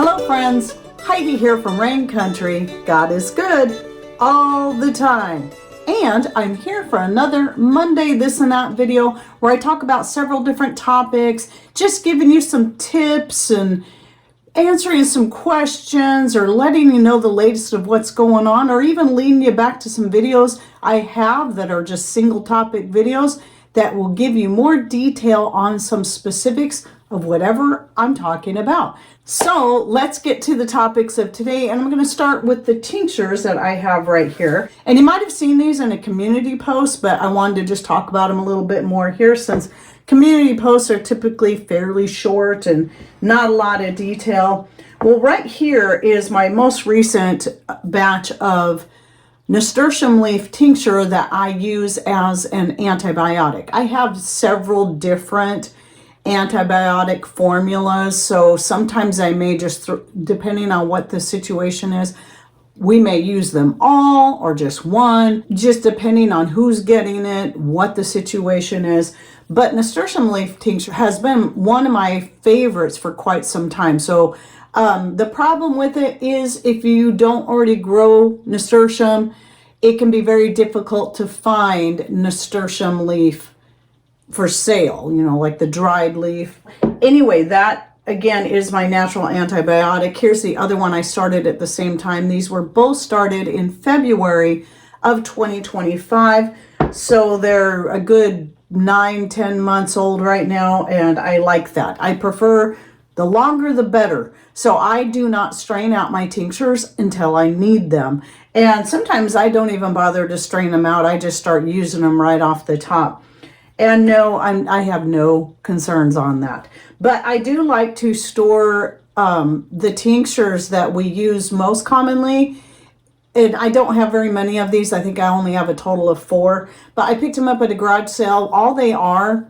Hello friends, Heidi here from Rain Country. God is good all the time. And I'm here for another Monday This and That video where I talk about several different topics, just giving you some tips and answering some questions or letting you know the latest of what's going on, or even leading you back to some videos I have that are just single topic videos that will give you more detail on some specifics of whatever I'm talking about. So let's get to the topics of today, and I'm going to start with the tinctures that I have right here. And you might have seen these in a community post, but I wanted to just talk about them a little bit more here, since community posts are typically fairly short and not a lot of detail. Well, right here is my most recent batch of nasturtium leaf tincture that I use as an antibiotic. I have several different antibiotic formulas, so sometimes I may just, depending on what the situation is, we may use them all or just one, just depending on who's getting it, what the situation is. But nasturtium leaf tincture has been one of my favorites for quite some time. So the problem with it is, if you don't already grow nasturtium, it can be very difficult to find nasturtium leaf for sale, you know, like the dried leaf. Anyway, that again is my natural antibiotic. Here's the other one I started at the same time. These were both started in February of 2025. So they're a good 9-10 months old right now, and I like that. I prefer the longer the better. So I do not strain out my tinctures until I need them. And sometimes I don't even bother to strain them out. I just start using them right off the top. And no, I have no concerns on that. But I do like to store the tinctures that we use most commonly. And I don't have very many of these. I think I only have a total of 4. But I picked them up at a garage sale. All they are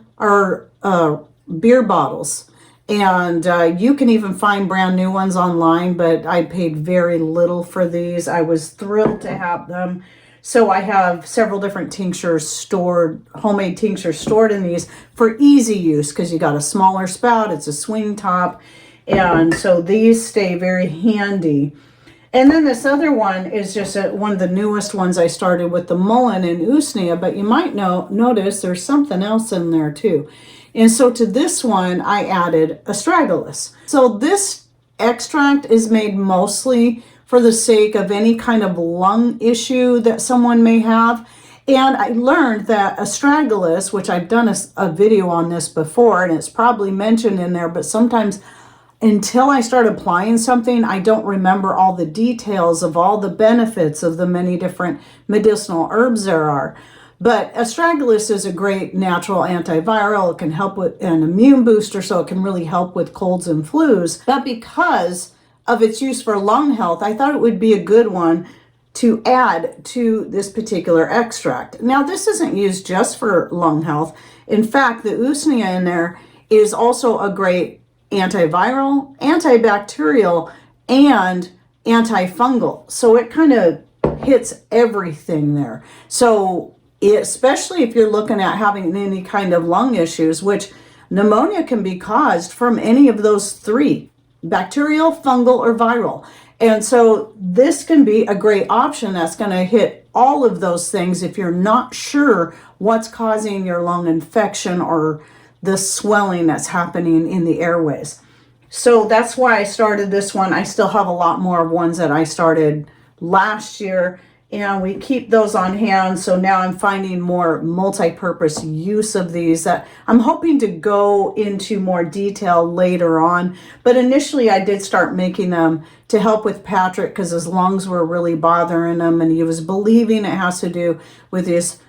beer bottles. And you can even find brand new ones online, but I paid very little for these. I was thrilled to have them. So I have several different tinctures stored, homemade tinctures stored in these for easy use, because you got a smaller spout, it's a swing top, and so these stay very handy. And then this other one is just one of the newest ones I started with, the mullein and usnea, but you might notice there's something else in there too. And so to this one, I added astragalus. So this extract is made mostly for the sake of any kind of lung issue that someone may have. And I learned that astragalus, which I've done a video on this before, and it's probably mentioned in there, but sometimes until I start applying something, I don't remember all the details of all the benefits of the many different medicinal herbs there are. But astragalus is a great natural antiviral. It can help with an immune booster, so it can really help with colds and flus. But because of its use for lung health, I thought it would be a good one to add to this particular extract. Now, this isn't used just for lung health. In fact, the usnea in there is also a great antiviral, antibacterial, and antifungal. So it kind of hits everything there. So especially if you're looking at having any kind of lung issues, which pneumonia can be caused from any of those 3. Bacterial, fungal, or viral. And so this can be a great option that's going to hit all of those things if you're not sure what's causing your lung infection or the swelling that's happening in the airways. So that's why I started this one. I still have a lot more ones that I started last year, and we keep those on hand. So now I'm finding more multi-purpose use of these that I'm hoping to go into more detail later on. But initially I did start making them to help with Patrick, because his lungs were really bothering him, and he was believing it has to do with his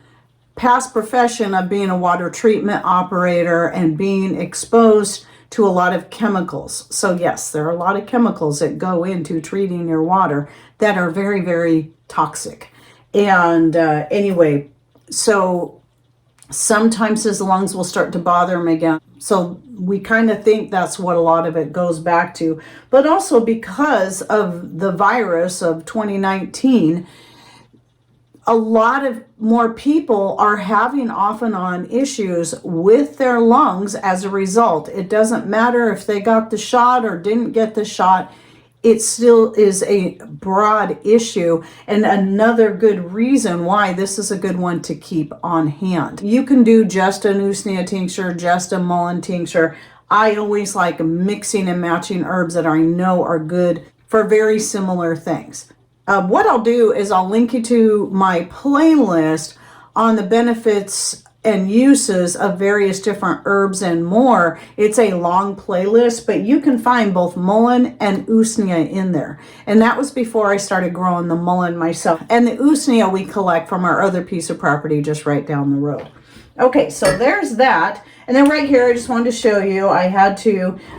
past profession of being a water treatment operator and being exposed to a lot of chemicals. So yes, there are a lot of chemicals that go into treating your water that are very, very toxic. And anyway, so sometimes his lungs will start to bother him again. So we kind of think that's what a lot of it goes back to. But also because of the virus of 2019, a lot of more people are having off and on issues with their lungs as a result. It doesn't matter if they got the shot or didn't get the shot. it still is a broad issue, and another good reason why this is a good one to keep on hand. You can do just an usnea tincture, just a mullein tincture. I always like mixing and matching herbs that I know are good for very similar things. What I'll do is I'll link you to my playlist on the benefits and uses of various different herbs and more. It's a long playlist, but you can find both mullein and usnea in there. And that was before I started growing the mullein myself. And the usnea we collect from our other piece of property just right down the road. Okay, so there's that. And then right here, I just wanted to show you, I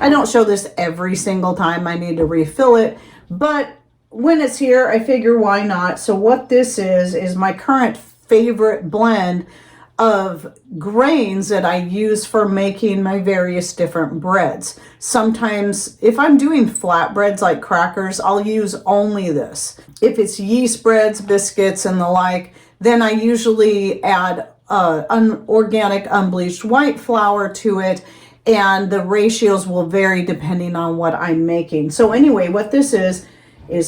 don't show this every single time I need to refill it, but when it's here, I figure why not? So what this is my current favorite blend of grains that I use for making my various different breads. Sometimes if I'm doing flatbreads like crackers, I'll use only this. If it's yeast breads, biscuits, and the like, then I usually add organic unbleached white flour to it, and the ratios will vary depending on what I'm making. So anyway, what this is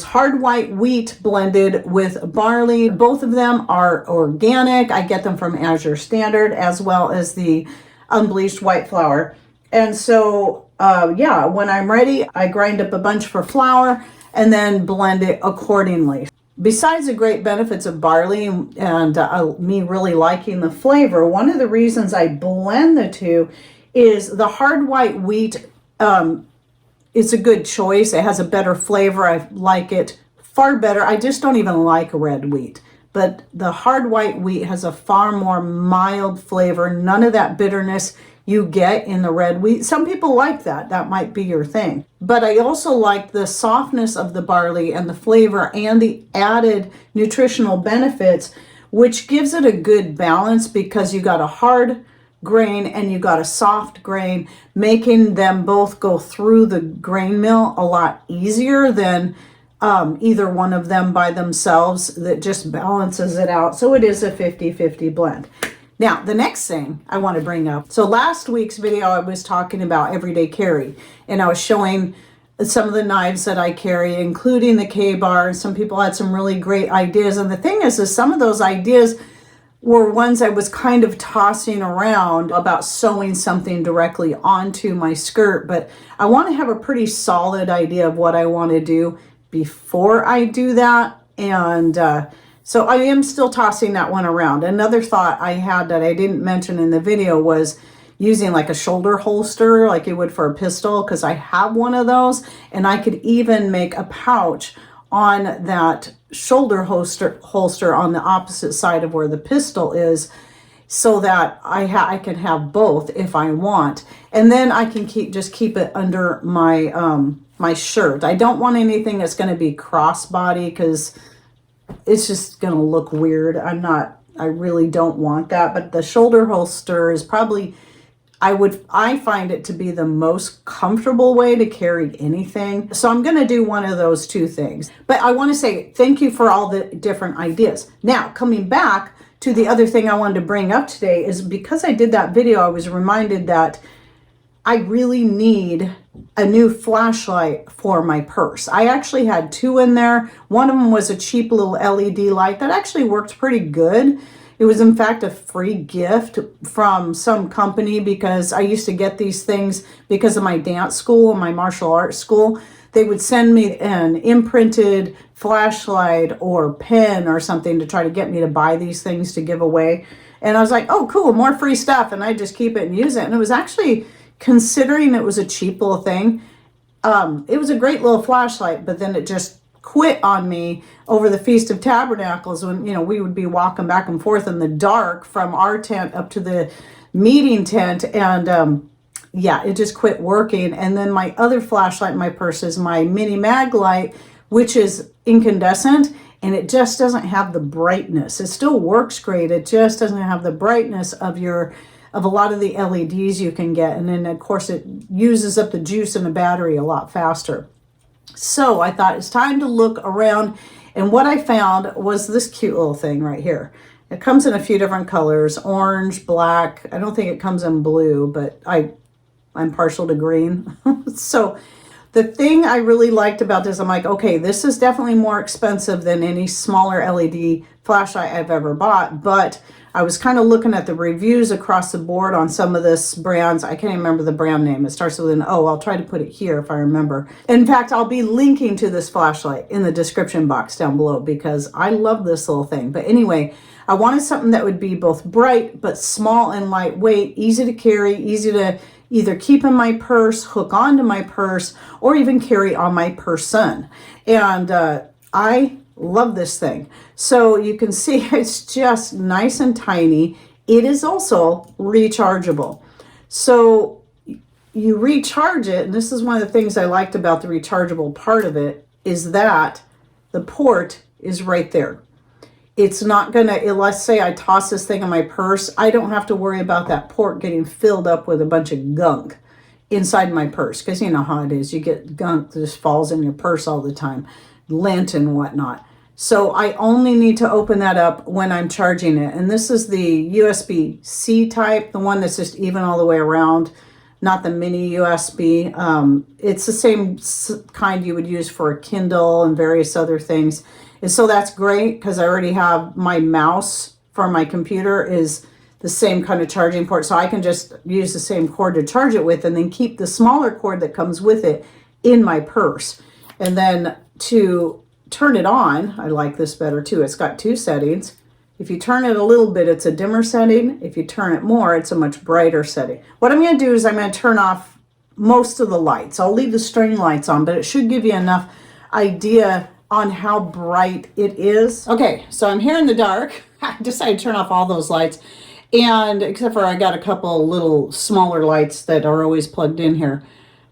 hard white wheat blended with barley. Both of them are organic. I get them from Azure Standard, as well as the unbleached white flour. And so, yeah, when I'm ready, I grind up a bunch for flour and then blend it accordingly. Besides the great benefits of barley and me really liking the flavor, one of the reasons I blend the two is the hard white wheat it's a good choice. It has a better flavor. I like it far better. I just don't even like red wheat. But the hard white wheat has a far more mild flavor. None of that bitterness you get in the red wheat. Some people like that. That might be your thing. But I also like the softness of the barley and the flavor and the added nutritional benefits, which gives it a good balance because you got a hard grain and you got a soft grain, making them both go through the grain mill a lot easier than either one of them by themselves. That just balances it out. So it is a 50-50 blend. Now, the next thing I want to bring up. So last week's video, I was talking about everyday carry, and I was showing some of the knives that I carry, including the K-bar. Some people had some really great ideas. And the thing is some of those ideas were ones I was kind of tossing around about sewing something directly onto my skirt, but I want to have a pretty solid idea of what I want to do before I do that. And so I am still tossing that one around. Another thought I had that I didn't mention in the video was using like a shoulder holster like you would for a pistol, because I have one of those, and I could even make a pouch on that shoulder holster on the opposite side of where the pistol is, so that I can have both if I want, and then I can keep it under my my shirt. I don't want anything that's going to be crossbody because it's just going to look weird. I really don't want that. But the shoulder holster is probably, I find it to be the most comfortable way to carry anything. So I'm going to do one of those two things. But I want to say thank you for all the different ideas. Now, coming back to the other thing I wanted to bring up today is because I did that video, I was reminded that I really need a new flashlight for my purse. I actually had two in there. One of them was a cheap little LED light that actually worked pretty good. It was in fact a free gift from some company because I used to get these things because of my dance school and my martial arts school. They would send me an imprinted flashlight or pen or something to try to get me to buy these things to give away. And I was like, oh, cool, more free stuff. And I just keep it and use it. And it was actually, considering it was a cheap little thing, it was a great little flashlight, but then it just quit on me over the Feast of Tabernacles when, we would be walking back and forth in the dark from our tent up to the meeting tent. And yeah, it just quit working. And then my other flashlight in my purse is my mini mag light, which is incandescent, and it just doesn't have the brightness. It still works great. It just doesn't have the brightness of a lot of the LEDs you can get. And then of course it uses up the juice in the battery a lot faster. So I thought it's time to look around, and what I found was this cute little thing right here. It comes in a few different colors, orange, black. I don't think it comes in blue, but I'm partial to green. So The thing I really liked about this, I'm like, okay, this is definitely more expensive than any smaller LED flashlight I've ever bought, but I was kind of looking at the reviews across the board on some of this brands. I can't even remember the brand name. It starts with an O. I'll try to put it here if I remember. In fact, I'll be linking to this flashlight in the description box down below because I love this little thing. But anyway, I wanted something that would be both bright but small and lightweight, easy to carry, easy to either keep in my purse, hook onto my purse, or even carry on my person. And I love this thing. So you can see it's just nice and tiny. It is also rechargeable. So you recharge it, and this is one of the things I liked about the rechargeable part of it, is that the port is right there. It's not gonna, let's say I toss this thing in my purse, I don't have to worry about that port getting filled up with a bunch of gunk inside my purse, because you know how it is. You get gunk that just falls in your purse all the time, lint and whatnot. So I only need to open that up when I'm charging it. And this is the USB-C type, the one that's just even all the way around, not the mini USB. It's the same kind you would use for a Kindle and various other things. And so that's great because I already have my mouse for my computer is the same kind of charging port. So I can just use the same cord to charge it with and then keep the smaller cord that comes with it in my purse. And then to turn it on, I like this better too. It's got two settings. If you turn it a little bit, it's a dimmer setting. If you turn it more, it's a much brighter setting. What I'm going to do is I'm going to turn off most of the lights. I'll leave the string lights on, but it should give you enough idea on how bright it is. Okay, so I'm here in the dark. I decided to turn off all those lights, and except for I got a couple little smaller lights that are always plugged in here,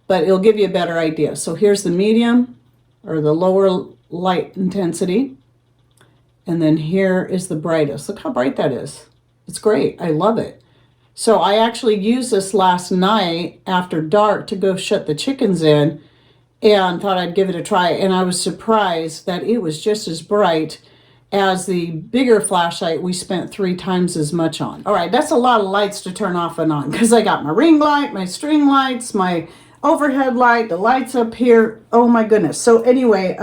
but it'll give you a better idea. So here's the medium or the lower light intensity, and then here is the brightest. Look how bright that is. It's great. I love it. So I actually used this last night after dark to go shut the chickens in and thought I'd give it a try, and I was surprised that it was just as bright as the bigger flashlight we spent 3 times as much on. All right, that's a lot of lights to turn off and on because I got my ring light, my string lights, my overhead light, the lights up here. Oh my goodness. So anyway,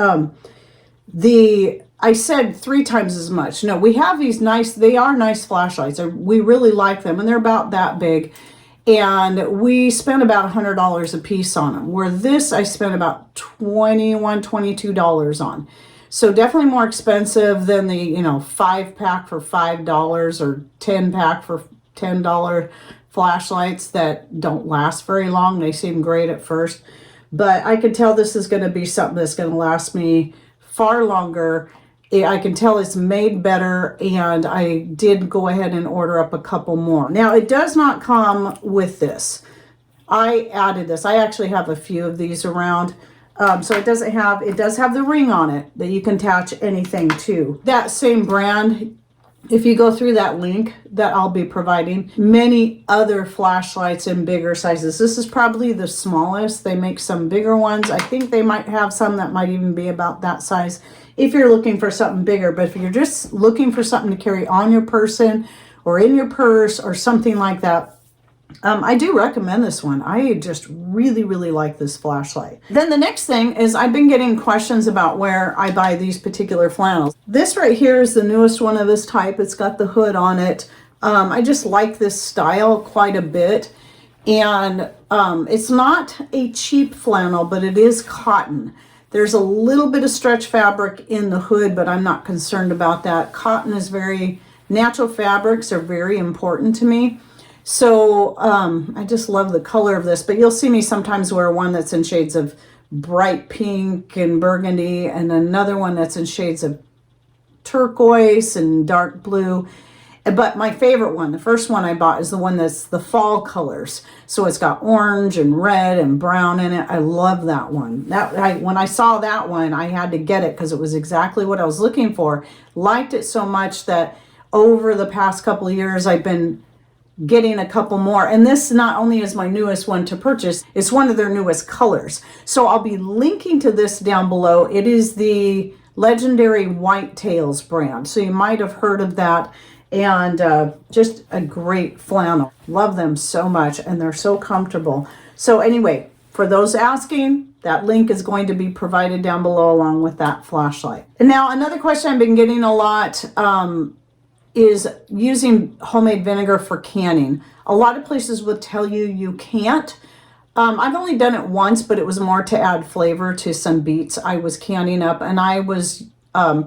I said 3 times as much. No, we have these nice, they are nice flashlights. We really like them, and they're about that big. And we spent about $100 a piece on them, where this I spent about $21, $22 on. So definitely more expensive than the, 5-pack for $5 or 10-pack for $10 flashlights that don't last very long. They seem great at first, but I could tell this is going to be something that's going to last me far longer. I can tell it's made better, and I did go ahead and order up a couple more. Now, it does not come with this. I added this. I actually have a few of these around. So it does have the ring on it that you can attach anything to. That same brand, if you go through that link that I'll be providing, many other flashlights in bigger sizes. This is probably the smallest. They make some bigger ones. I think they might have some that might even be about that size if you're looking for something bigger. But if you're just looking for something to carry on your person or in your purse or something like that, I do recommend this one. I just really, really like this flashlight. Then the next thing is I've been getting questions about where I buy these particular flannels. This right here is the newest one of this type. It's got the hood on it. I just like this style quite a bit. And it's not a cheap flannel, but it is cotton. There's a little bit of stretch fabric in the hood, but I'm not concerned about that. Cotton is natural fabrics are very important to me. So I just love the color of this, but you'll see me sometimes wear one that's in shades of bright pink and burgundy, and another one that's in shades of turquoise and dark blue. But my favorite one, the first one I bought, is the one that's the fall colors. So it's got orange and red and brown in it. I love that one. When I saw that one, I had to get it because it was exactly what I was looking for. Liked it so much that over the past couple of years, I've been getting a couple more. And this not only is my newest one to purchase, it's one of their newest colors. So I'll be linking to this down below. It is the legendary Whitetails brand. So you might have heard of that. And just a great flannel. Love them so much, and they're so comfortable. So anyway, For those asking, that link is going to be provided down below along with that flashlight. And now another question I've been getting a lot is using homemade vinegar for canning. A lot of places would tell you you can't. I've only done it once, but it was more to add flavor to some beets I was canning up, and I was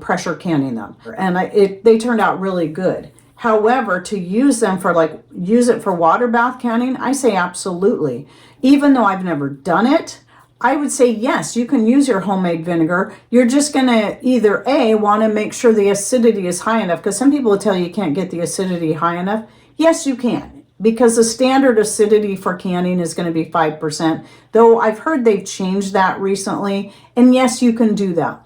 pressure canning them. And they turned out really good. However, to use them for use it for water bath canning, I say absolutely. Even though I've never done it, I would say yes, you can use your homemade vinegar. You're just gonna either A, wanna make sure the acidity is high enough, because some people will tell you can't get the acidity high enough. Yes, you can, because the standard acidity for canning is gonna be 5%, though I've heard they've changed that recently, and yes, you can do that.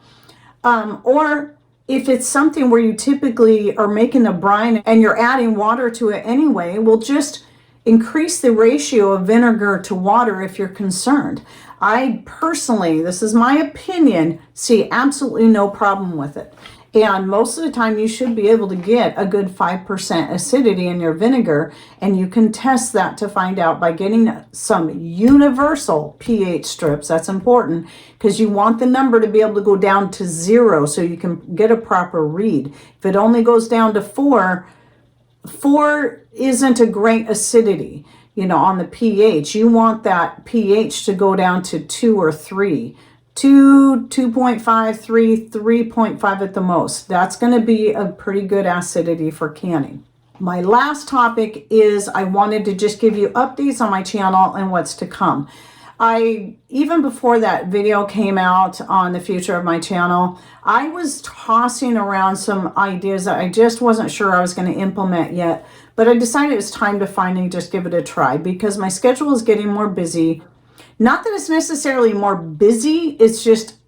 Or if it's something where you typically are making a brine and you're adding water to it anyway, we'll just increase the ratio of vinegar to water if you're concerned. I personally, this is my opinion, see absolutely no problem with it. And most of the time you should be able to get a good 5% acidity in your vinegar, and you can test that to find out by getting some universal pH strips. That's important because you want the number to be able to go down to 0 so you can get a proper read. If it only goes down to 4 isn't a great acidity, you know, on the pH. You want that pH to go down to 2 or 3. 2, 2.5, 3, 3.5 at the most. That's going to be a pretty good acidity for canning. My last topic is I wanted to just give you updates on my channel and what's to come. Even before that video came out on the future of my channel, I was tossing around some ideas that I just wasn't sure I was going to implement yet, but I decided it's time to finally just give it a try because my schedule is getting more busy. Not that it's necessarily more busy, it's just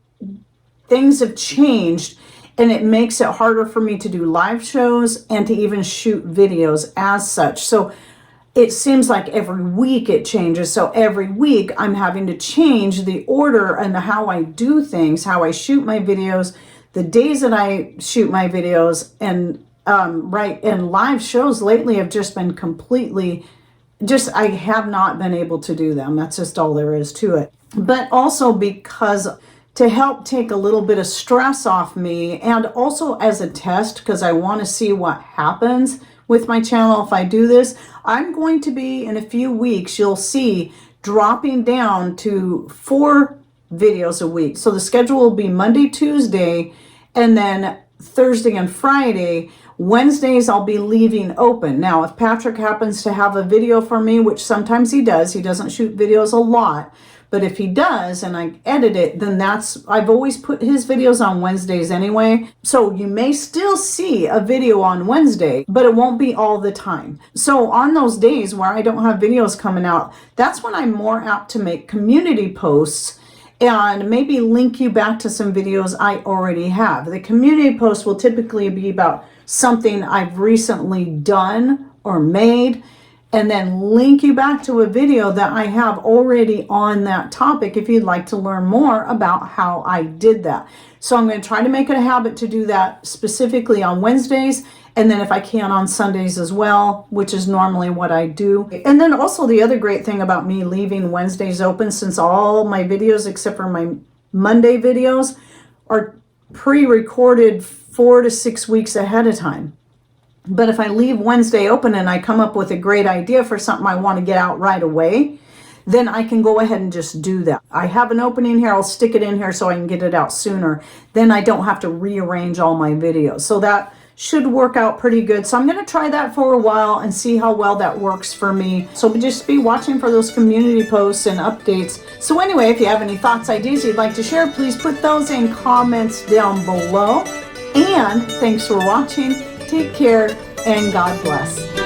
things have changed and it makes it harder for me to do live shows and to even shoot videos as such. So it seems like every week it changes. So every week I'm having to change the order and how I do things, how I shoot my videos, the days that I shoot my videos, and and live shows lately have just been completely I have not been able to do them. That's just all there is to it. But also because to help take a little bit of stress off me, and also as a test, because I want to see what happens with my channel if I do this, I'm going to be, in a few weeks, you'll see, dropping down to 4 videos a week. So the schedule will be Monday, Tuesday, and then Thursday and Friday. Wednesdays I'll be leaving open. Now, if Patrick happens to have a video for me, which sometimes he doesn't shoot videos a lot, but if he does and I edit it, then I've always put his videos on Wednesdays anyway. So you may still see a video on Wednesday, but it won't be all the time. So on those days where I don't have videos coming out, that's when I'm more apt to make community posts and maybe link you back to some videos I already have. The community post will typically be about something I've recently done or made, and then link you back to a video that I have already on that topic if you'd like to learn more about how I did that. So I'm going to try to make it a habit to do that specifically on Wednesdays, and then if I can on Sundays as well, which is normally what I do. And then also the other great thing about me leaving Wednesdays open, since all my videos except for my Monday videos are pre-recorded 4 to 6 weeks ahead of time. But if I leave Wednesday open and I come up with a great idea for something I want to get out right away, then I can go ahead and just do that. I have an opening here, I'll stick it in here so I can get it out sooner. Then I don't have to rearrange all my videos. So that should work out pretty good. So I'm going to try that for a while and see how well that works for me. So just be watching for those community posts and updates. So anyway, if you have any thoughts, ideas you'd like to share, please put those in comments down below. And thanks for watching. Take care and God bless.